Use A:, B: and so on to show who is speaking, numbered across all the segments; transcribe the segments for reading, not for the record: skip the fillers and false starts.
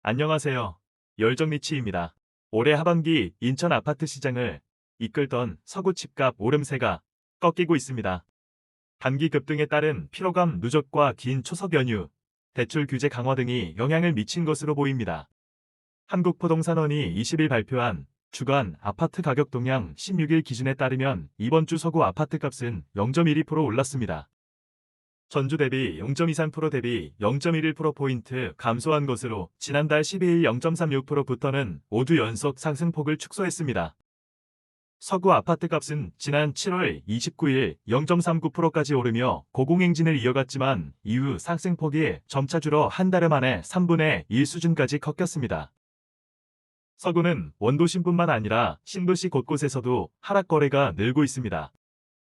A: 안녕하세요. 열정리치입니다. 올해 하반기 인천 아파트 시장을 이끌던 서구 집값 오름세가 꺾이고 있습니다. 단기 급등에 따른 피로감 누적과 긴 추석 연휴, 대출 규제 강화 등이 영향을 미친 것으로 보입니다. 한국부동산원이 20일 발표한 주간 아파트 가격 동향 16일 기준에 따르면 이번 주 서구 아파트값은 0.12% 올랐습니다. 전주 대비 0.23% 대비 0.11%포인트 감소한 것으로 지난달 12일 0.36%부터는 5주 연속 상승폭을 축소했습니다. 서구 아파트값은 지난 7월 29일 0.39%까지 오르며 고공행진을 이어갔지만 이후 상승폭이 점차 줄어 한 달 만에 3분의 1 수준까지 꺾였습니다. 서구는 원도심뿐만 아니라 신도시 곳곳에서도 하락 거래가 늘고 있습니다.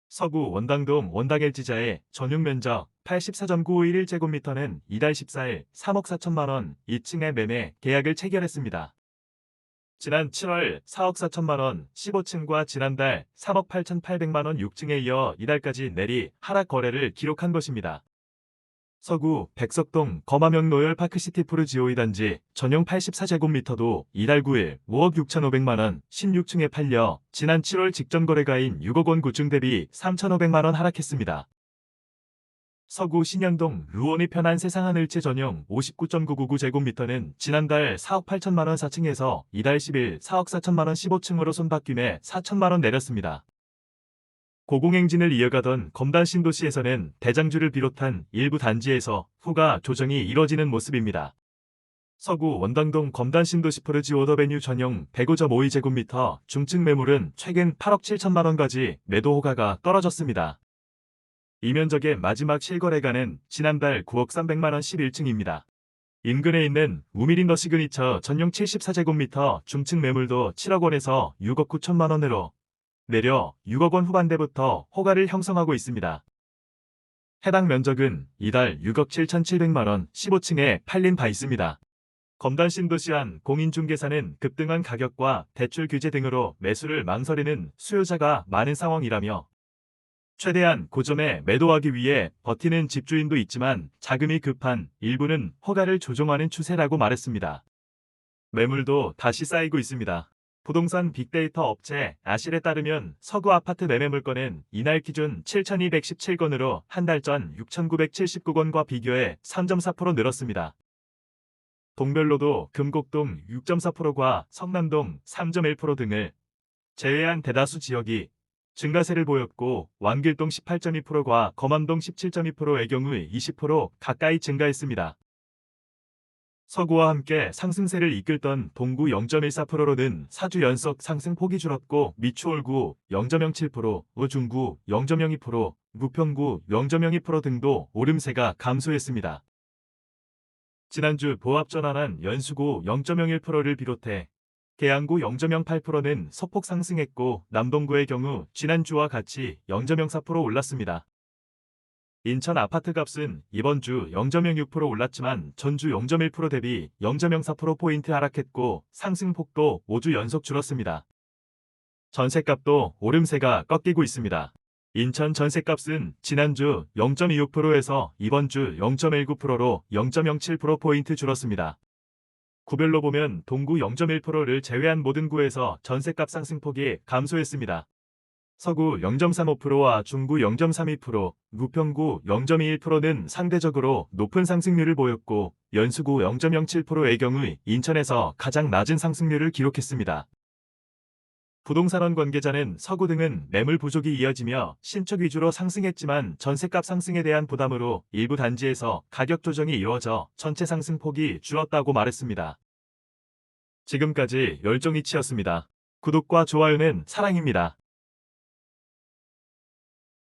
A: 서구 원당동 원당 LG자의 전용 면적 84.951제곱미터는 이달 14일 3억 4천만 원 2층의 매매 계약을 체결했습니다. 지난 7월 4억 4천만 원 15층과 지난달 3억 8,800만 원 6층에 이어 이달까지 내리 하락 거래를 기록한 것입니다. 서구 백석동 거마명 로열 파크시티 푸르지오이 단지 전용 84제곱미터도 이달 9일 5억 6,500만 원 16층에 팔려 지난 7월 직전 거래가인 6억 원 구증 대비 3,500만 원 하락했습니다. 서구 신현동 루온이 편한 세상하늘채 전용 59.999제곱미터는 지난달 4억 8천만 원 4층에서 이달 10일 4억 4천만 원 15층으로 손바뀜에 4천만 원 내렸습니다. 고공행진을 이어가던 검단 신도시에서는 대장주를 비롯한 일부 단지에서 후가 조정이 이뤄지는 모습입니다. 서구 원당동 검단 신도시 푸르지 오더베뉴 전용 105.52제곱미터 중층 매물은 최근 8억 7천만 원까지 매도 호가가 떨어졌습니다. 이 면적의 마지막 실거래가는 지난달 9억 300만 원 11층입니다. 인근에 있는 우미린더 시그니처 전용 74제곱미터 중층 매물도 7억 원에서 6억 9천만 원으로 내려 6억 원 후반대부터 호가를 형성하고 있습니다. 해당 면적은 이달 6억 7,700만 원 15층에 팔린 바 있습니다. 검단 신도시안 공인중개사는 급등한 가격과 대출 규제 등으로 매수를 망설이는 수요자가 많은 상황이라며 최대한 고점에 매도하기 위해 버티는 집주인도 있지만 자금이 급한 일부는 호가를 조정하는 추세라고 말했습니다. 매물도 다시 쌓이고 있습니다. 부동산 빅데이터 업체 아실에 따르면 서구 아파트 매매 물건은 이날 기준 7,217건으로 한 달 전 6,979건과 비교해 3.4% 늘었습니다. 동별로도 금곡동 6.4%과 성남동 3.1% 등을 제외한 대다수 지역이 증가세를 보였고 왕길동 18.2%과 거만동 17.2%의 경우 20% 가까이 증가했습니다. 서구와 함께 상승세를 이끌던 동구 0.14%로는 4주 연속 상승폭이 줄었고 미추홀구 0.07%, 우중구 0.02%, 무평구 0.02% 등도 오름세가 감소했습니다. 지난주 보합 전환한 연수구 0.01%를 비롯해 계양구 0.08%는 소폭 상승했고 남동구의 경우 지난주와 같이 0.04% 올랐습니다. 인천 아파트값은 이번 주 0.06% 올랐지만 전주 0.1% 대비 0.04%포인트 하락했고 상승폭도 5주 연속 줄었습니다. 전셋값도 오름세가 꺾이고 있습니다. 인천 전셋값은 지난주 0.26%에서 이번 주 0.19%로 0.07%포인트 줄었습니다. 구별로 보면 동구 0.1%를 제외한 모든 구에서 전셋값 상승폭이 감소했습니다. 서구 0.35%와 중구 0.32%, 무평구 0.21%는 상대적으로 높은 상승률을 보였고 연수구 0.07%의 경우 인천에서 가장 낮은 상승률을 기록했습니다. 부동산원 관계자는 서구 등은 매물 부족이 이어지며 신축 위주로 상승했지만 전셋값 상승에 대한 부담으로 일부 단지에서 가격 조정이 이루어져 전체 상승폭이 줄었다고 말했습니다. 지금까지 열정리치였습니다. 구독과 좋아요는 사랑입니다.